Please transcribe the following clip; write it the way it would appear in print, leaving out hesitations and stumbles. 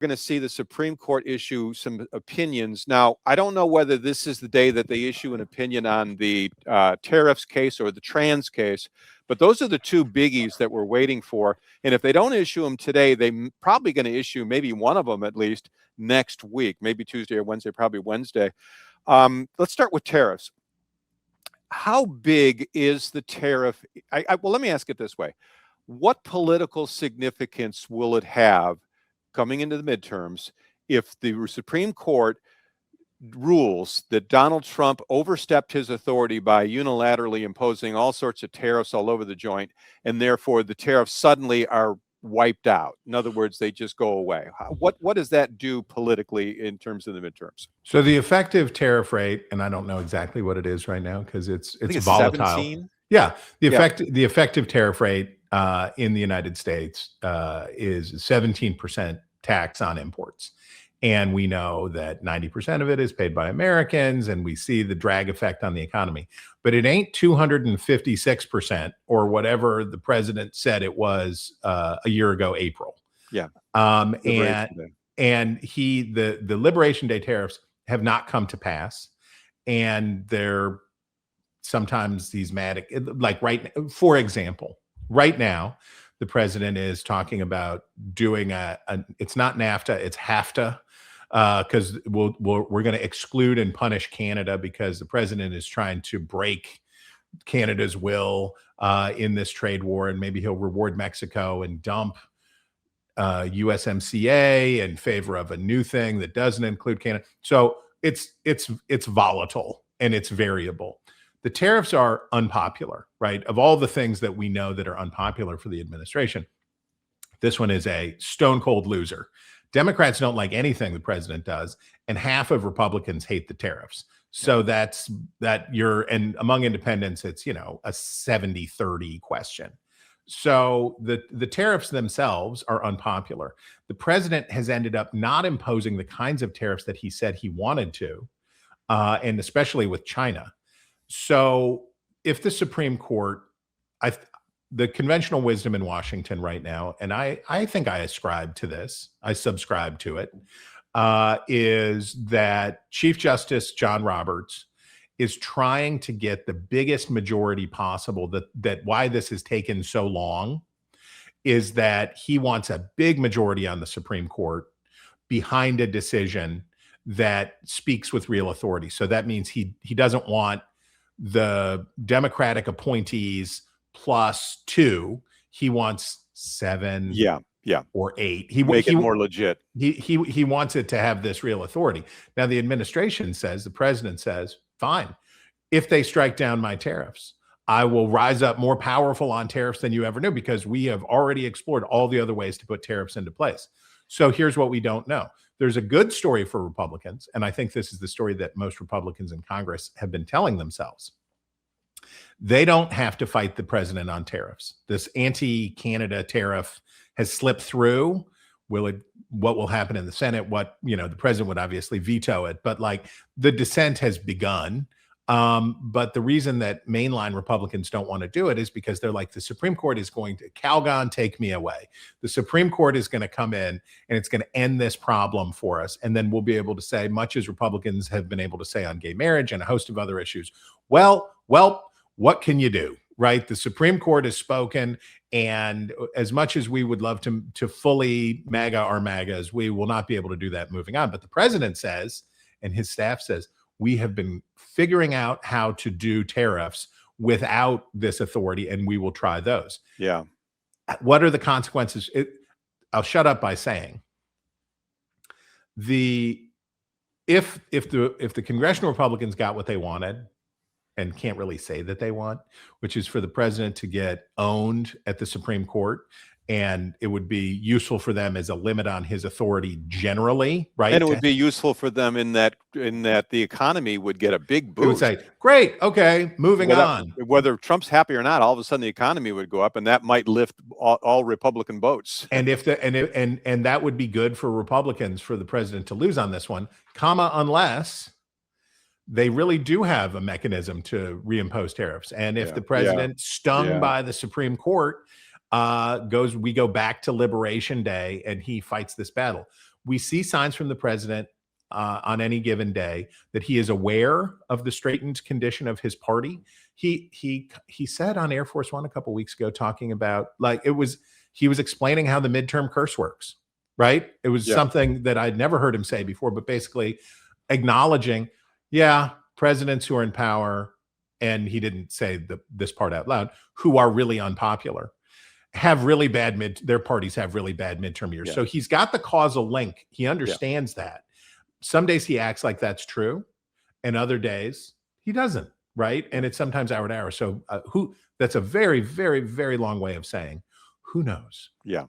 going to see the Supreme Court issue some opinions. Now, I don't know whether this is the day that they issue an opinion on the tariffs case or the trans case, but those are the two biggies that we're waiting for. And if they don't issue them today, they're probably going to issue maybe one of them at least next week, maybe Tuesday or Wednesday, probably Wednesday. Let's start with tariffs. How big is the tariff? Well, let me ask it this way. What political significance will it have coming into the midterms if the Supreme Court rules that Donald Trump overstepped his authority by unilaterally imposing all sorts of tariffs all over the joint, and therefore the tariffs suddenly are wiped out? In other words, they just go away. What does that do politically in terms of the midterms? So the effective tariff rate, and I don't know exactly what it is right now because it's volatile. 17? Yeah, the effective tariff rate in the United States is 17% tax on imports. And we know that 90% of it is paid by Americans, and we see the drag effect on the economy. But it ain't 256% or whatever the president said it was a year ago, April. Yeah. And the Liberation Day tariffs have not come to pass. And they're sometimes these like for example, right now, the president is talking about doing it's not NAFTA, it's HAFTA, because we're going to exclude and punish Canada because the president is trying to break Canada's will in this trade war, and maybe he'll reward Mexico and dump USMCA in favor of a new thing that doesn't include Canada. So it's volatile and it's variable. The tariffs are unpopular, right? Of all the things that we know that are unpopular for the administration, this one is a stone cold loser. Democrats don't like anything the president does, and half of Republicans hate the tariffs. So and among independents, it's, a 70-30 question. So the tariffs themselves are unpopular. The president has ended up not imposing the kinds of tariffs that he said he wanted to, and especially with China. So if the Supreme Court, the conventional wisdom in Washington right now, and I think I subscribe to it, is that Chief Justice John Roberts is trying to get the biggest majority possible. That why this has taken so long is that he wants a big majority on the Supreme Court behind a decision that speaks with real authority. So that means he doesn't want the Democratic appointees plus 2. He wants 7 or 8. He make it more legit. He wants it to have this real authority. Now the administration says, the president says, fine, if they strike down my tariffs, I will rise up more powerful on tariffs than you ever knew, because we have already explored all the other ways to put tariffs into place. So here's what we don't know. There's a good story for Republicans, and I think this is the story that most Republicans in Congress have been telling themselves. They don't have to fight the president on tariffs. This anti-Canada tariff has slipped through. What will happen in the Senate? The president would obviously veto it, but the dissent has begun. But the reason that mainline Republicans don't want to do it is because they're like, the Supreme Court is going to, Calgon, take me away. The Supreme Court is going to come in and it's going to end this problem for us. And then we'll be able to say, much as Republicans have been able to say on gay marriage and a host of other issues, well, what can you do, right? The Supreme Court has spoken, and as much as we would love to fully MAGA our MAGAs, we will not be able to do that moving on. But the president says, and his staff says, we have been figuring out how to do tariffs without this authority, and we will try those. Yeah. What are the consequences? I'll shut up by saying if the congressional Republicans got what they wanted, and can't really say that they want, which is for the president to get owned at the Supreme Court, and it would be useful for them as a limit on his authority generally, right? And it would be useful for them in that the economy would get a big boost. It would say, great, okay, moving on. Whether Trump's happy or not, all of a sudden the economy would go up, and that might lift all Republican votes. And and that would be good for Republicans, for the president to lose on this one, unless they really do have a mechanism to reimpose tariffs. And if the president, stung by the Supreme Court, we go back to Liberation Day and he fights this battle. We see signs from the president on any given day that he is aware of the straitened condition of his party. He said on Air Force One a couple weeks ago, talking about he was explaining how the midterm curse works. Right? It was something that I'd never heard him say before, but basically acknowledging, presidents who are in power, and he didn't say this part out loud, who are really unpopular, have really bad their parties have really bad midterm years. So he's got the causal link. He understands that. Some days he acts like that's true, and other days he doesn't, right? And it's sometimes hour to hour. So that's a very, very, very long way of saying, who knows? Yeah.